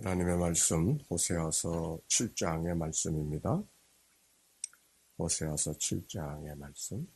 하나님의 말씀 호세아서 7장의 말씀입니다. 호세아서 7장의 말씀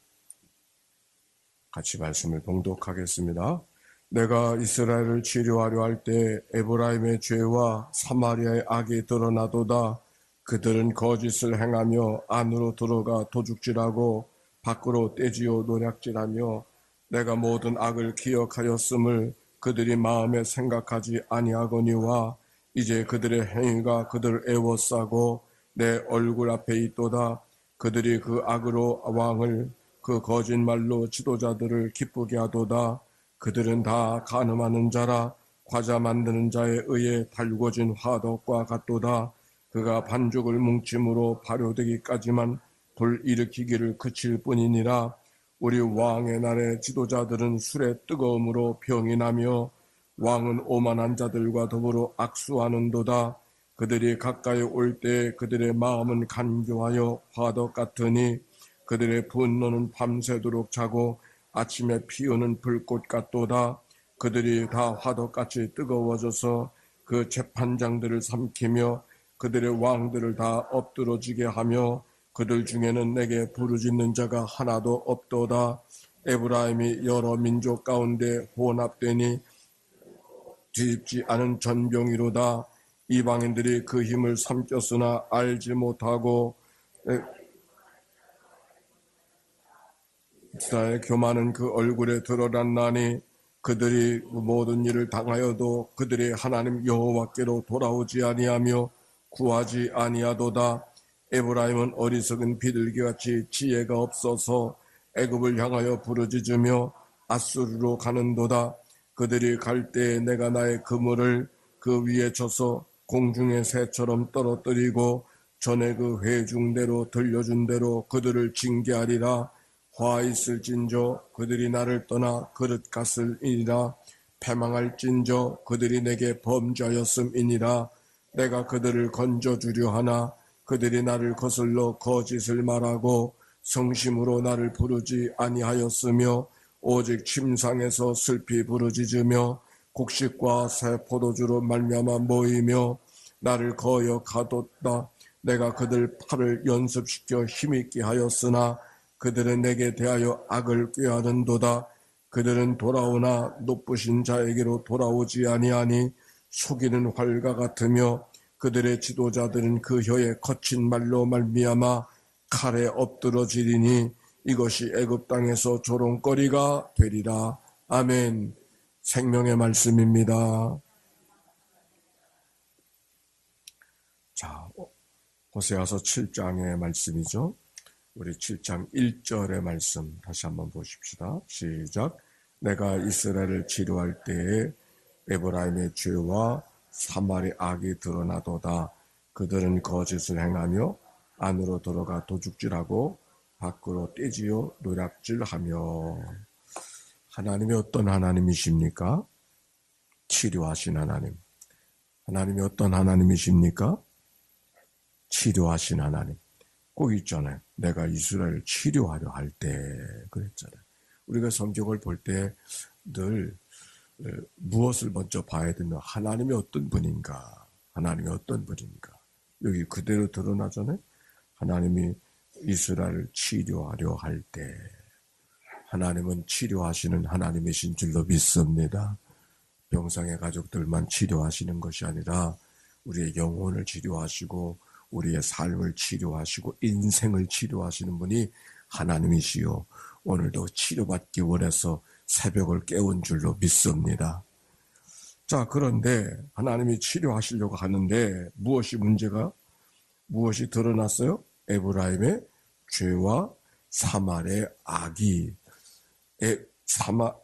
같이 말씀을 봉독하겠습니다. 내가 이스라엘을 치료하려 할 때 에브라임의 죄와 사마리아의 악이 드러나도다. 그들은 거짓을 행하며 안으로 들어가 도둑질하고 밖으로 떼지어 노략질하며 내가 모든 악을 기억하였음을 그들이 마음에 생각하지 아니하거니와 이제 그들의 행위가 그들을 애워싸고 내 얼굴 앞에 있도다. 그들이 그 악으로 왕을 그 거짓말로 지도자들을 기쁘게 하도다. 그들은 다 간음하는 자라 과자 만드는 자에 의해 달궈진 화덕과 같도다. 그가 반죽을 뭉침으로 발효되기까지만 불일으키기를 그칠 뿐이니라. 우리 왕의 날에 지도자들은 술의 뜨거움으로 병이 나며 왕은 오만한 자들과 더불어 악수하는도다. 그들이 가까이 올 때 그들의 마음은 간교하여 화덕 같으니 그들의 분노는 밤새도록 자고 아침에 피우는 불꽃 같도다. 그들이 다 화덕같이 뜨거워져서 그 재판장들을 삼키며 그들의 왕들을 다 엎드러지게 하며 그들 중에는 내게 부르짖는 자가 하나도 없도다. 에브라임이 여러 민족 가운데 혼합되니 뒤집지 않은 전병이로다. 이방인들이 그 힘을 삼켰으나 알지 못하고 이스라엘 교만은 그 얼굴에 드러났나니 그들이 모든 일을 당하여도 그들이 하나님 여호와께로 돌아오지 아니하며 구하지 아니하도다. 에브라임은 어리석은 비둘기같이 지혜가 없어서 애굽을 향하여 부르짖으며 아수르로 가는도다. 그들이 갈 때에 내가 나의 그물을 그 위에 쳐서 공중의 새처럼 떨어뜨리고 전에 그 회중대로 들려준 대로 그들을 징계하리라. 화 있을진저 그들이 나를 떠나 그릇 갔을이니라. 패망할진저 그들이 내게 범죄하였음이니라. 내가 그들을 건져주려 하나 그들이 나를 거슬러 거짓을 말하고 성심으로 나를 부르지 아니하였으며 오직 침상에서 슬피 부르짖으며 곡식과 새 포도주로 말미암아 모이며 나를 거역하도다. 내가 그들 팔을 연습시켜 힘있게 하였으나 그들은 내게 대하여 악을 꾀하는도다. 그들은 돌아오나 높으신 자에게로 돌아오지 아니하니 속이는 활과 같으며 그들의 지도자들은 그 혀에 거친 말로 말미암아 칼에 엎드러지리니 이것이 애굽 땅에서 조롱거리가 되리라. 아멘. 생명의 말씀입니다. 자, 호세아서 7장의 말씀이죠. 우리 7장 1절의 말씀 다시 한번 보십시다. 시작. 내가 이스라엘을 치료할 때에 에브라임의 죄와 사마리아의 악이 드러나도다. 그들은 거짓을 행하며 안으로 들어가 도둑질하고 밖으로 떼지어 노략질하며. 하나님이 어떤 하나님이십니까? 치료하신 하나님. 하나님이 어떤 하나님이십니까? 치료하신 하나님. 꼭 있잖아요. 내가 이스라엘을 치료하려 할 때 그랬잖아요. 우리가 성경을 볼 때 늘 무엇을 먼저 봐야 되나? 하나님이 어떤 분인가? 하나님이 어떤 분인가? 여기 그대로 드러나잖아요. 하나님이 이스라엘을 치료하려 할 때 하나님은 치료하시는 하나님이신 줄로 믿습니다. 병상의 가족들만 치료하시는 것이 아니라 우리의 영혼을 치료하시고 우리의 삶을 치료하시고 인생을 치료하시는 분이 하나님이시요. 오늘도 치료받기 원해서 새벽을 깨운 줄로 믿습니다. 자, 그런데 하나님이 치료하시려고 하는데 무엇이 드러났어요? 에브라임의 죄와 사마리아의 악이.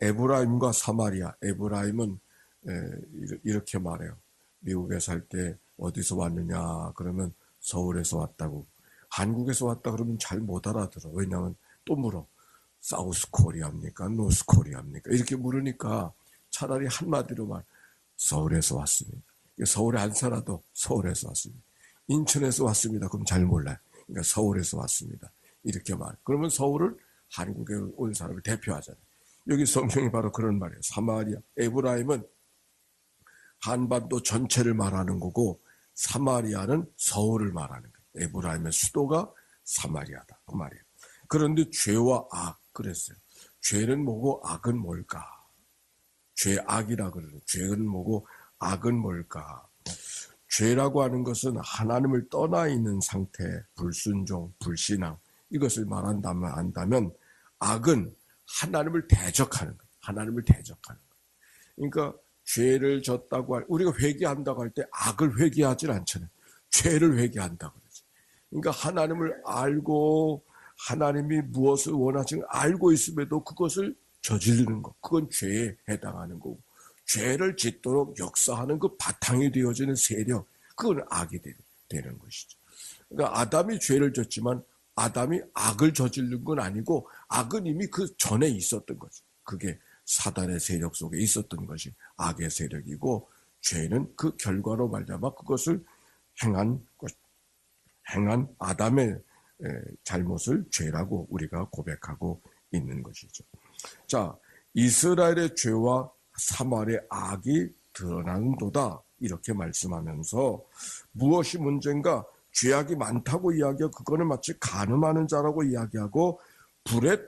에브라임과 사마리아. 에브라임은 이렇게 말해요. 미국에 살 때 어디서 왔느냐 그러면 서울에서 왔다고. 한국에서 왔다 그러면 잘 못 알아들어. 왜냐하면 또 물어. 사우스 코리아입니까? 노스 코리아입니까? 이렇게 물으니까 차라리 한마디로 말. 서울에서 왔습니다. 서울에 안 살아도 서울에서 왔습니다. 인천에서 왔습니다. 그럼 잘 몰라요. 그러니까 서울에서 왔습니다. 이렇게 말. 그러면 서울을 한국에 온 사람을 대표하잖아요. 여기 성경이 바로 그런 말이에요. 사마리아, 에브라임은 한반도 전체를 말하는 거고 사마리아는 서울을 말하는 거예요. 에브라임의 수도가 사마리아다 그 말이에요. 그런데 죄와 악 그랬어요. 죄는 뭐고 악은 뭘까? 죄악이라 그러죠. 죄는 뭐고 악은 뭘까? 죄라고 하는 것은 하나님을 떠나 있는 상태, 불순종, 불신앙 이것을 말한다면 악은 하나님을 대적하는 거예요. 하나님을 대적하는 거예요. 그러니까 죄를 졌다고 우리가 회개한다고 할 때 악을 회개하지 않잖아요. 죄를 회개한다고 그러죠. 그러니까 하나님을 알고 하나님이 무엇을 원하시는지 알고 있음에도 그것을 저지르는 것, 그건 죄에 해당하는 거고 죄를 짓도록 역사하는 그 바탕이 되어지는 세력, 그건 악이 되는 것이죠. 그러니까 아담이 죄를 졌지만 아담이 악을 저지른 건 아니고 악은 이미 그 전에 있었던 거죠. 그게 사단의 세력 속에 있었던 것이 악의 세력이고 죄는 그 결과로 말미암아 그것을 행한 아담의 잘못을 죄라고 우리가 고백하고 있는 것이죠. 자, 이스라엘의 죄와 사마리아의 악이 드러나는도다 이렇게 말씀하면서 무엇이 문제인가? 죄악이 많다고 이야기하고 그거는 마치 간음하는 자라고 이야기하고 불에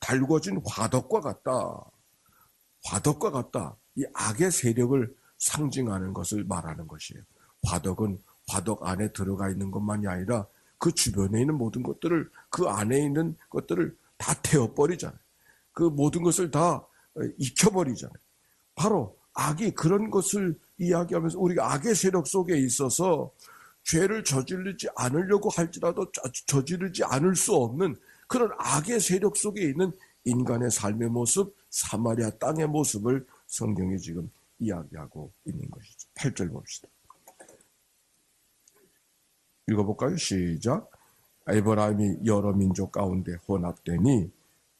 달구어진 화덕과 같다. 화덕과 같다. 이 악의 세력을 상징하는 것을 말하는 것이에요. 화덕은 화덕 안에 들어가 있는 것만이 아니라 그 주변에 있는 모든 것들을 그 안에 있는 것들을 다 태워버리잖아요. 그 모든 것을 다 익혀버리잖아요. 바로 악이 그런 것을 이야기하면서 우리가 악의 세력 속에 있어서 죄를 저지르지 않으려고 할지라도 저지르지 않을 수 없는 그런 악의 세력 속에 있는 인간의 삶의 모습, 사마리아 땅의 모습을 성경이 지금 이야기하고 있는 것이죠. 8절 봅시다. 읽어볼까요? 시작. 에브라임이 여러 민족 가운데 혼합되니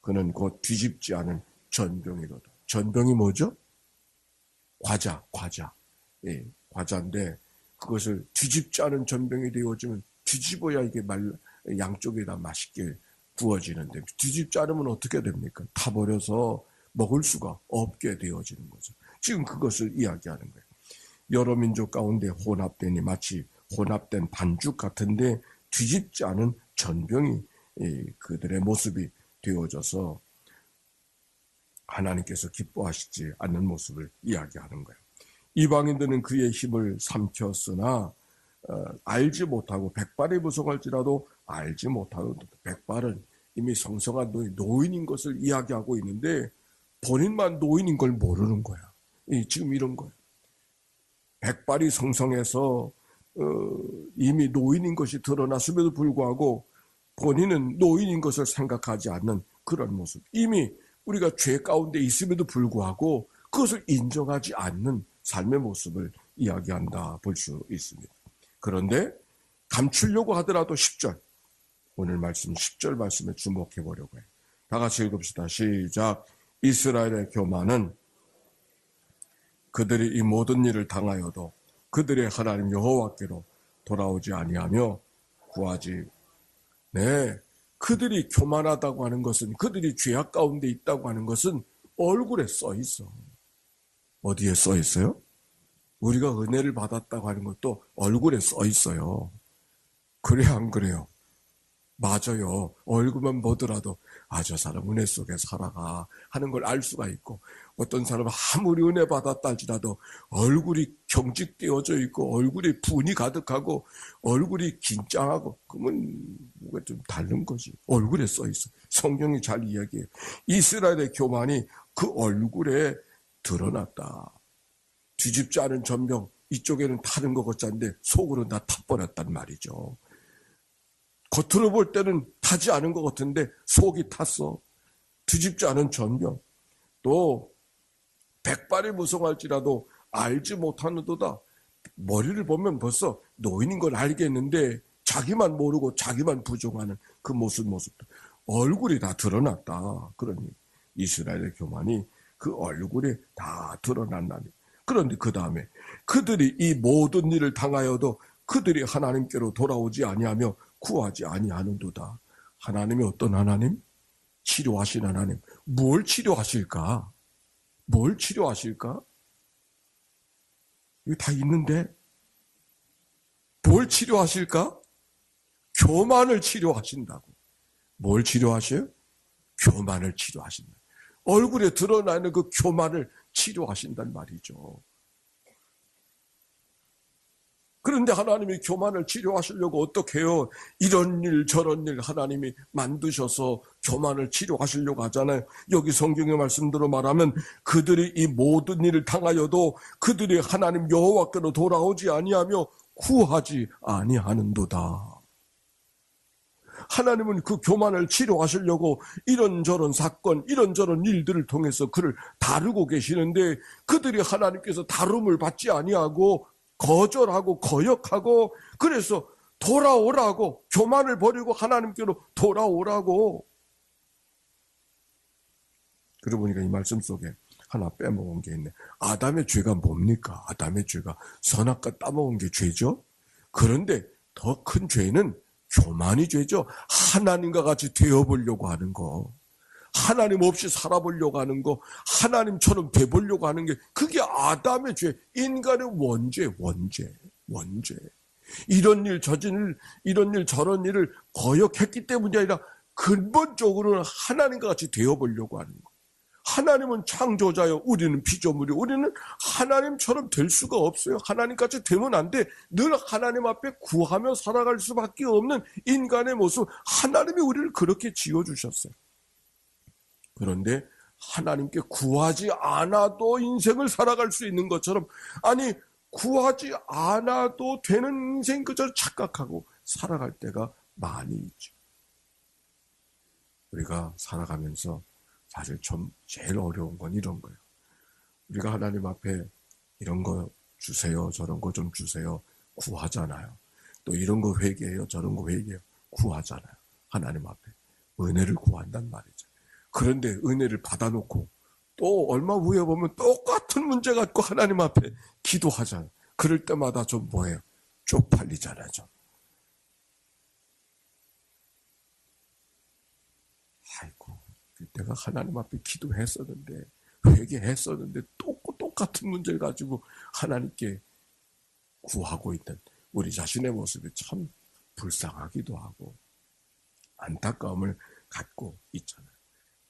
그는 곧 뒤집지 않은 전병이로다. 전병이 뭐죠? 과자. 예, 과자인데 그것을 뒤집지 않은 전병이 되어지면 뒤집어야 이게 양쪽에다 맛있게 구워지는데 뒤집지 않으면 어떻게 됩니까? 타버려서 먹을 수가 없게 되어지는 거죠. 지금 그것을 이야기하는 거예요. 여러 민족 가운데 혼합되니 마치 혼합된 반죽 같은데 뒤집지 않은 전병이 그들의 모습이 되어져서 하나님께서 기뻐하시지 않는 모습을 이야기하는 거예요. 이방인들은 그의 힘을 삼켰으나 알지 못하고 백발이 무성할지라도 알지 못하는 백발은 이미 성성한 노인인 것을 이야기하고 있는데 본인만 노인인 걸 모르는 거야. 지금 이런 거예요. 백발이 성성해서 이미 노인인 것이 드러났음에도 불구하고 본인은 노인인 것을 생각하지 않는 그런 모습. 이미 우리가 죄 가운데 있음에도 불구하고 그것을 인정하지 않는 삶의 모습을 이야기한다 볼 수 있습니다. 그런데 감추려고 하더라도 10절, 오늘 말씀 10절 말씀에 주목해 보려고 해요. 다 같이 읽읍시다. 시작. 이스라엘의 교만은 그들이 이 모든 일을 당하여도 그들의 하나님 여호와께로 돌아오지 아니하며 구하지. 네, 그들이 교만하다고 하는 것은, 그들이 죄악 가운데 있다고 하는 것은 얼굴에 써 있어. 어디에 써 있어요? 우리가 은혜를 받았다고 하는 것도 얼굴에 써 있어요. 그래요, 안 그래요? 맞아요. 얼굴만 보더라도 저 사람 은혜 속에 살아가 하는 걸 알 수가 있고, 어떤 사람은 아무리 은혜 받았다 할지라도 얼굴이 경직되어져 있고 얼굴에 분이 가득하고 얼굴이 긴장하고, 그러면 뭐가 좀 다른 거지. 얼굴에 써 있어. 성경이 잘 이야기해요. 이스라엘의 교만이 그 얼굴에 드러났다. 뒤집지 않은 전병, 이쪽에는 타는 것 같지않은데 속으로는 다 타버렸단 말이죠. 겉으로 볼 때는 타지 않은 것 같은데 속이 탔어. 뒤집지 않은 전병. 또 백발이 무성할지라도 알지 못하는도다. 머리를 보면 벌써 노인인 걸 알겠는데 자기만 모르고 자기만 부정하는 그 모습도 얼굴이 다 드러났다. 그러니 이스라엘의 교만이 그 얼굴이 다 드러난다니. 그런데 그 다음에 그들이 이 모든 일을 당하여도 그들이 하나님께로 돌아오지 아니하며 구하지 아니하는도다. 하나님이 어떤 하나님? 치료하신 하나님. 뭘 치료하실까? 뭘 치료하실까? 이거 다 있는데 뭘 치료하실까? 교만을 치료하신다고. 뭘 치료하셔요? 교만을 치료하신다. 얼굴에 드러나는 그 교만을 치료하신단 말이죠. 그런데 하나님이 교만을 치료하시려고 어떻게 해요? 이런 일 저런 일 하나님이 만드셔서 교만을 치료하시려고 하잖아요. 여기 성경의 말씀대로 말하면 그들이 이 모든 일을 당하여도 그들이 하나님 여호와께로 돌아오지 아니하며 구하지 아니하는도다. 하나님은 그 교만을 치료하시려고 이런저런 사건, 이런저런 일들을 통해서 그를 다루고 계시는데 그들이 하나님께서 다rum을 받지 아니하고 거절하고 거역하고 그래서 돌아오라고 교만을 버리고 하나님께로 돌아오라고. 그러고 보니까 이 말씀 속에 하나 빼먹은 게 있네. 아담의 죄가 뭡니까? 아담의 죄가 선악과 따먹은 게 죄죠. 그런데 더 큰 죄는 교만이 죄죠. 하나님과 같이 되어보려고 하는 거, 하나님 없이 살아보려고 하는 거, 하나님처럼 돼보려고 하는 게 그게 아담의 죄, 인간의 원죄. 이런 일 저런 일 이런 일 저런 일을 거역했기 때문이 아니라 근본적으로는 하나님과 같이 되어보려고 하는 거. 하나님은 창조자요, 우리는 피조물이요. 우리는 하나님처럼 될 수가 없어요. 하나님같이 되면 안 돼. 늘 하나님 앞에 구하며 살아갈 수밖에 없는 인간의 모습. 하나님이 우리를 그렇게 지어주셨어요. 그런데 하나님께 구하지 않아도 인생을 살아갈 수 있는 것처럼, 아니 구하지 않아도 되는 인생 그저 착각하고 살아갈 때가 많이 있죠. 우리가 살아가면서 사실 좀 제일 어려운 건 이런 거예요. 우리가 하나님 앞에 이런 거 주세요, 저런 거 좀 주세요 구하잖아요. 또 이런 거 회개해요, 저런 거 회개해요 구하잖아요. 하나님 앞에 은혜를 구한단 말이죠. 그런데 은혜를 받아놓고 또 얼마 후에 보면 똑같은 문제 갖고 하나님 앞에 기도하잖아요. 그럴 때마다 좀 뭐예요? 쪽팔리잖아요. 좀. 아이고, 내가 하나님 앞에 기도했었는데 회개했었는데 똑같은 문제를 가지고 하나님께 구하고 있던 우리 자신의 모습이 참 불쌍하기도 하고 안타까움을 갖고 있잖아요.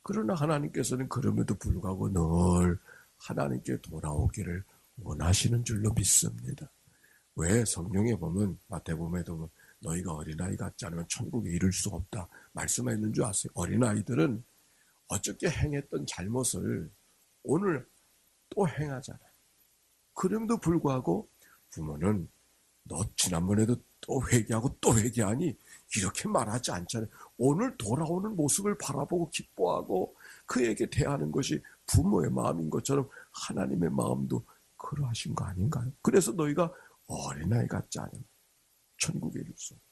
그러나 하나님께서는 그럼에도 불구하고 늘 하나님께 돌아오기를 원하시는 줄로 믿습니다. 왜 성경에 보면 마태복음에도 보면 너희가 어린아이 같지 않으면 천국에 이를 수 없다 말씀했는 줄 아세요? 어린아이들은 어저께 행했던 잘못을 오늘 또 행하잖아요. 그럼에도 불구하고 부모는 너 지난번에도 또 회개하고 또 회개하니 이렇게 말하지 않잖아요. 오늘 돌아오는 모습을 바라보고 기뻐하고 그에게 대하는 것이 부모의 마음인 것처럼 하나님의 마음도 그러하신 거 아닌가요? 그래서 너희가 어린아이 같지 않으면 천국에 이를 수 없다.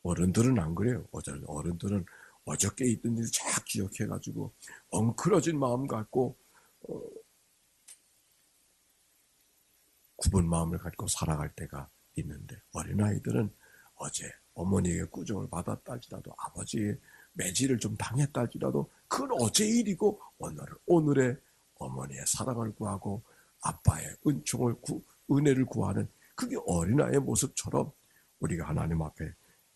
어른들은 안 그래요. 어른들은 어저께 있던 일을 쫙 기억해가지고 엉클어진 마음 갖고 굽은 마음을 갖고 살아갈 때가 있는데 어린아이들은 어제 어머니에게 꾸중을 받았다 할지라도 아버지의 매질을 좀 당했다 할지라도 그건 어제 일이고 오늘의 어머니의 사랑을 구하고 아빠의 은혜를 구하는 그게 어린아이의 모습처럼 우리가 하나님 앞에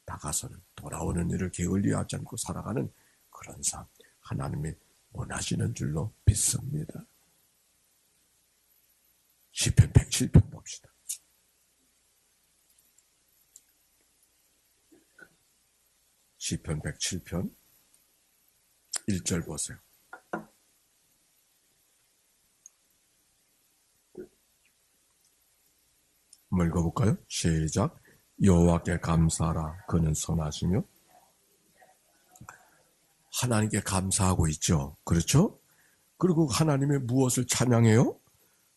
나가서는 돌아오는 일을 게을리하지 않고 살아가는 그런 삶 하나님이 원하시는 줄로 믿습니다. 시편 107편 봅시다. 시편 107편 1절 보세요. 한번 읽어볼까요? 시작. 여호와께 감사하라. 그는 선하시며. 하나님께 감사하고 있죠. 그렇죠? 그리고 하나님의 무엇을 찬양해요?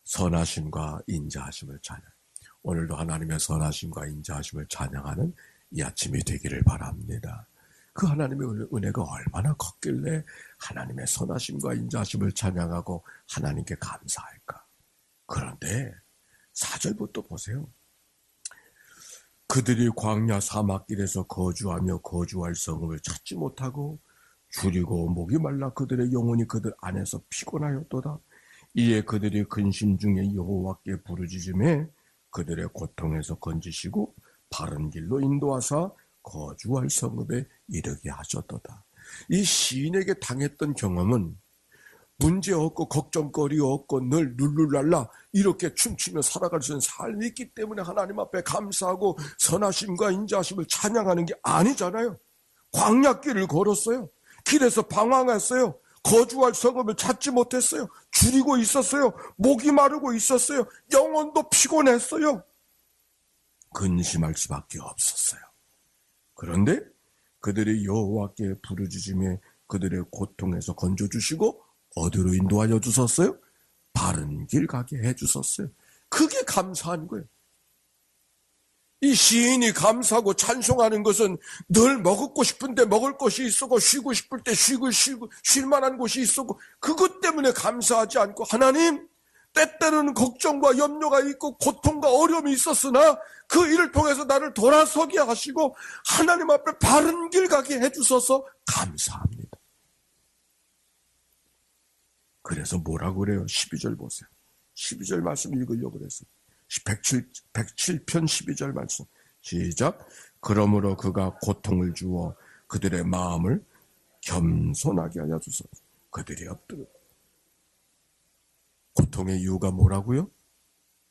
선하심과 인자하심을 찬양. 오늘도 하나님의 선하심과 인자하심을 찬양하는 이 아침이 되기를 바랍니다. 그 하나님의 은혜가 얼마나 컸길래 하나님의 선하심과 인자하심을 찬양하고 하나님께 감사할까? 그런데 4절부터 보세요. 그들이 광야 사막길에서 거주하며 거주할 성읍을 찾지 못하고 줄이고 목이 말라 그들의 영혼이 그들 안에서 피곤하였도다. 이에 그들이 근심 중에 여호와께 부르짖음에 그들의 고통에서 건지시고 바른 길로 인도하사 거주할 성읍에 이르게 하셨도다. 이 시인에게 당했던 경험은 문제 없고 걱정거리 없고 늘 룰루랄라 이렇게 춤추며 살아갈 수 있는 삶이 있기 때문에 하나님 앞에 감사하고 선하심과 인자하심을 찬양하는 게 아니잖아요. 광야길을 걸었어요. 길에서 방황했어요. 거주할 성읍을 찾지 못했어요. 줄이고 있었어요. 목이 마르고 있었어요. 영혼도 피곤했어요. 근심할 수밖에 없었어요. 그런데 그들이 여호와께 부르짖음에 그들의 고통에서 건져주시고 어디로 인도하여 주셨어요? 바른 길 가게 해주셨어요. 그게 감사한 거예요. 이 시인이 감사하고 찬송하는 것은 늘 먹고 싶은데 먹을 것이 있었고 쉬고 싶을 때 쉬고 쉴 만한 곳이 있었고 그것 때문에 감사하지 않고 하나님 때때로는 걱정과 염려가 있고 고통과 어려움이 있었으나 그 일을 통해서 나를 돌아서게 하시고 하나님 앞에 바른 길 가게 해주셔서 감사합니다. 그래서 뭐라고 그래요? 12절 보세요. 12절 말씀 읽으려고 그랬어요. 107편 12절 말씀 시작. 그러므로 그가 고통을 주어 그들의 마음을 겸손하게 하여 주소서. 그들이 엎드려. 고통의 이유가 뭐라고요?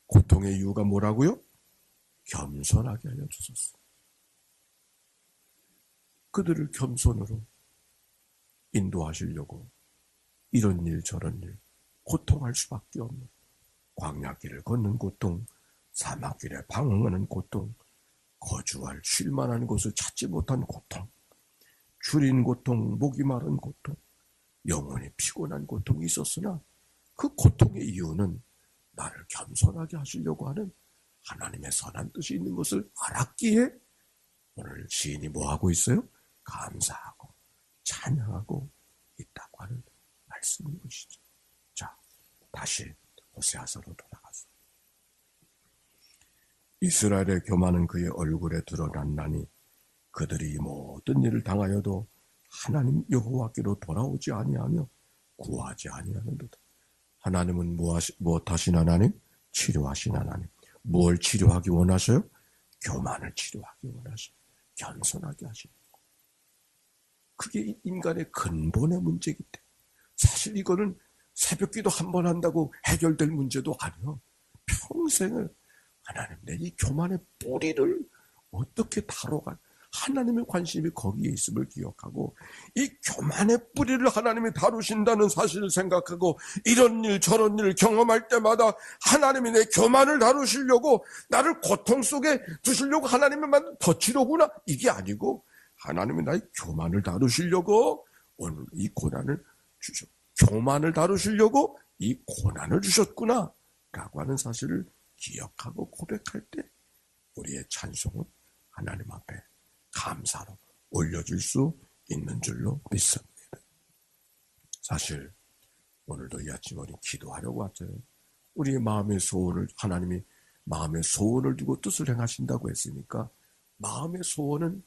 고통의 이유가 뭐라고요? 겸손하게 하여 주소서. 그들을 겸손으로 인도하시려고 이런 일 저런 일 고통할 수밖에 없는 광야길을 걷는 고통, 사막길에 방황하는 고통, 거주할 쉴만한 곳을 찾지 못한 고통, 줄인 고통, 목이 마른 고통, 영혼이 피곤한 고통이 있었으나 그 고통의 이유는 나를 겸손하게 하시려고 하는 하나님의 선한 뜻이 있는 것을 알았기에 오늘 시인이 뭐하고 있어요? 감사하고 찬양하고 있다고 하는 말씀인 것이죠. 자, 다시 호세아서로 돌아가서 이스라엘의 교만은 그의 얼굴에 드러났나니 그들이 모든 일을 당하여도 하나님 여호와께로 돌아오지 아니하며 구하지 아니하는도다. 하나님은 무엇하신 하나님? 치료하신 하나님. 뭘 치료하기 원하셔요? 교만을 치료하기 원하셔요. 겸손하게 하시는 거. 그게 인간의 근본의 문제이기 때문에 사실 이거는 새벽기도 한 번 한다고 해결될 문제도 아니에요. 평생을 하나님 내 이 교만의 뿌리를 어떻게 다뤄가 하나님의 관심이 거기에 있음을 기억하고 이 교만의 뿌리를 하나님이 다루신다는 사실을 생각하고 이런 일 저런 일을 경험할 때마다 하나님이 내 교만을 다루시려고 나를 고통 속에 두시려고 하나님이 만든 덫이로구나 이게 아니고 하나님이 나의 교만을 다루시려고 오늘 이 고난을 주셨고 교만을 다루시려고 이 고난을 주셨구나 라고 하는 사실을 기억하고 고백할 때 우리의 찬송은 하나님 앞에 감사로 올려줄 수 있는 줄로 믿습니다. 사실 오늘도 이 아침 우리 기도하려고 왔어요. 우리의 마음의 소원을 하나님이 마음의 소원을 두고 뜻을 행하신다고 했으니까 마음의 소원은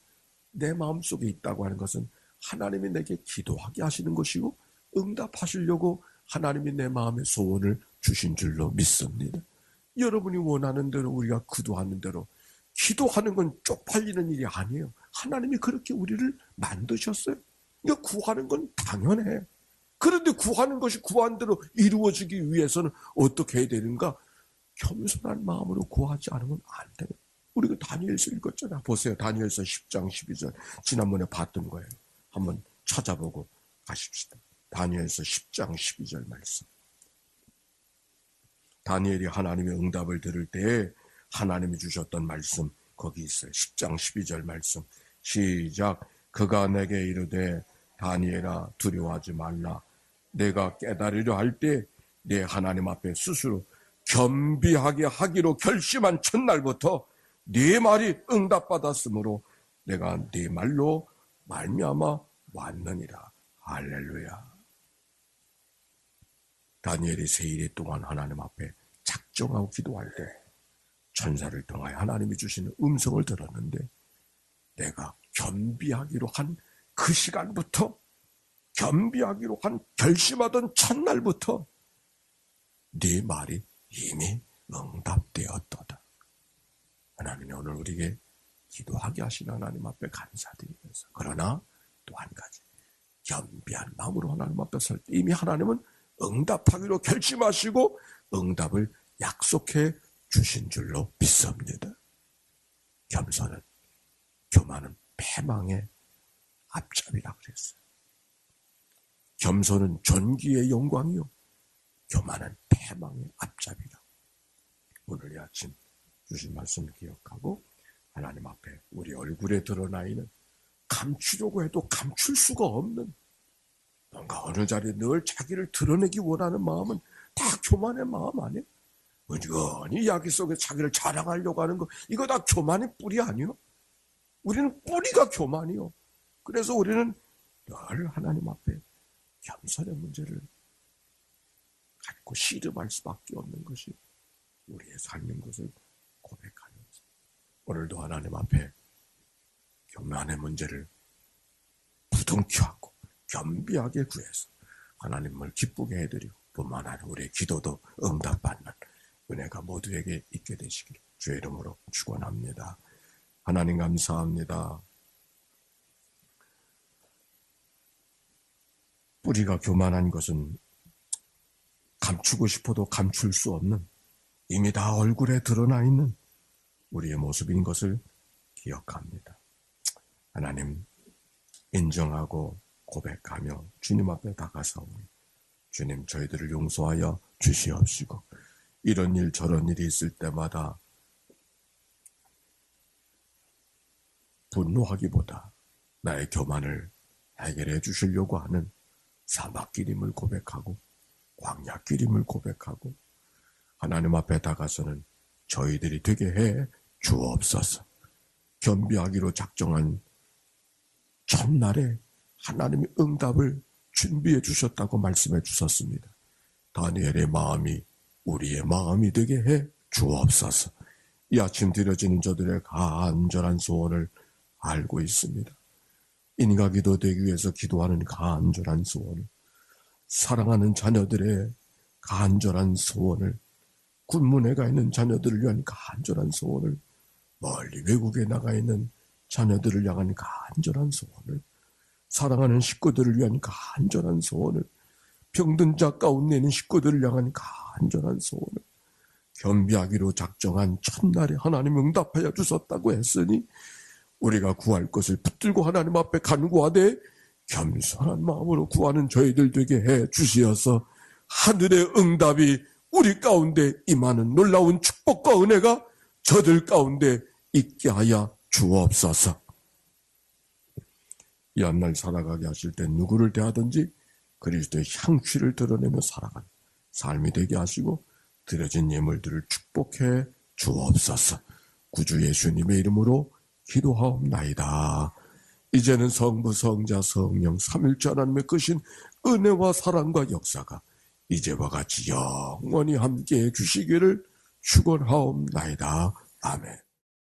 내 마음속에 있다고 하는 것은 하나님이 내게 기도하게 하시는 것이고 응답하시려고 하나님이 내 마음의 소원을 주신 줄로 믿습니다. 여러분이 원하는 대로 우리가 기도하는 대로 기도하는 건 쪽팔리는 일이 아니에요. 하나님이 그렇게 우리를 만드셨어요. 그러니까 구하는 건 당연해. 그런데 구하는 것이 구한 대로 이루어지기 위해서는 어떻게 해야 되는가? 겸손한 마음으로 구하지 않으면 안 돼요. 우리가 다니엘서 읽었잖아. 보세요. 다니엘서 10장 12절 지난번에 봤던 거예요. 한번 찾아보고 가십시다. 다니엘서 10장 12절 말씀. 다니엘이 하나님의 응답을 들을 때 하나님이 주셨던 말씀 거기 있어요. 10장 12절 말씀 시작. 그가 내게 이르되 다니엘아 두려워하지 말라. 내가 깨달으려 할 때 내 하나님 앞에 스스로 겸비하게 하기로 결심한 첫날부터 네 말이 응답받았으므로 내가 네 말로 말미암아 왔느니라. 할렐루야. 다니엘이 세일에 동안 하나님 앞에 작정하고 기도할 때 천사를 통하여 하나님이 주시는 음성을 들었는데 내가 겸비하기로 한 그 시간부터 겸비하기로 한 결심하던 첫날부터 네 말이 이미 응답되었도다. 하나님이 오늘 우리에게 기도하게 하신 하나님 앞에 감사드리면서, 그러나 또 한 가지, 겸비한 마음으로 하나님 앞에 설 때 이미 하나님은 응답하기로 결심하시고 응답을 약속해 주신 줄로 믿습니다. 겸손은, 교만은 패망의 앞잡이라 그랬어요. 겸손은 존귀의 영광이요, 교만은 패망의 앞잡이라. 오늘 이 아침 주신 말씀을 기억하고 하나님 앞에 우리 얼굴에 드러나 있는, 감추려고 해도 감출 수가 없는, 뭔가 어느 자리에 늘 자기를 드러내기 원하는 마음은 다 교만의 마음 아니에요? 은근히 이야기 속에 자기를 자랑하려고 하는 거, 이거 다 교만의 뿌리 아니요? 우리는 뿌리가 교만이요. 그래서 우리는 늘 하나님 앞에 겸손의 문제를 갖고 씨름할 수밖에 없는 것이 우리의 삶인 것을 고백하면서, 오늘도 하나님 앞에 교만의 문제를 부둥켜 안고 겸비하게 구해서 하나님을 기쁘게 해드리고, 뿐만 아니라 우리의 기도도 응답받는 은혜가 모두에게 있게 되시기를 주의 이름으로 축원합니다. 하나님 감사합니다. 뿌리가 교만한 것은 감추고 싶어도 감출 수 없는, 이미 다 얼굴에 드러나 있는 우리의 모습인 것을 기억합니다. 하나님, 인정하고 고백하며 주님 앞에 다가서오니 주님, 저희들을 용서하여 주시옵시고, 이런 일 저런 일이 있을 때마다 분노하기보다 나의 교만을 해결해 주시려고 하는 사막길임을 고백하고 광야길임을 고백하고 하나님 앞에 다가서는 저희들이 되게 해 주옵소서. 겸비하기로 작정한 첫날에 하나님이 응답을 준비해 주셨다고 말씀해 주셨습니다. 다니엘의 마음이 우리의 마음이 되게 해 주옵소서. 이 아침 드려지는 저들의 간절한 소원을 알고 있습니다. 인가기도 되기 위해서 기도하는 간절한 소원을, 사랑하는 자녀들의 간절한 소원을, 군문에 가 있는 자녀들을 위한 간절한 소원을, 멀리 외국에 나가 있는 자녀들을 향한 간절한 소원을, 사랑하는 식구들을 위한 간절한 소원을, 병든 자 가운데 있는 식구들을 향한 간절한 소원을, 겸비하기로 작정한 첫날에 하나님 응답하여 주셨다고 했으니 우리가 구할 것을 붙들고 하나님 앞에 간구하되 겸손한 마음으로 구하는 저희들 되게 해 주시어서 하늘의 응답이 우리 가운데 임하는 놀라운 축복과 은혜가 저들 가운데 있게 하여 주옵소서. 이 앞날 살아가게 하실 때 누구를 대하든지 그리스도의 향취를 드러내며 살아가는 삶이 되게 하시고 드려진 예물들을 축복해 주옵소서. 구주 예수님의 이름으로 기도하옵나이다. 이제는 성부, 성자, 성령 삼일째 하나님의 크신 은혜와 사랑과 역사가 이제와 같이 영원히 함께해 주시기를 축원하옵나이다. 아멘.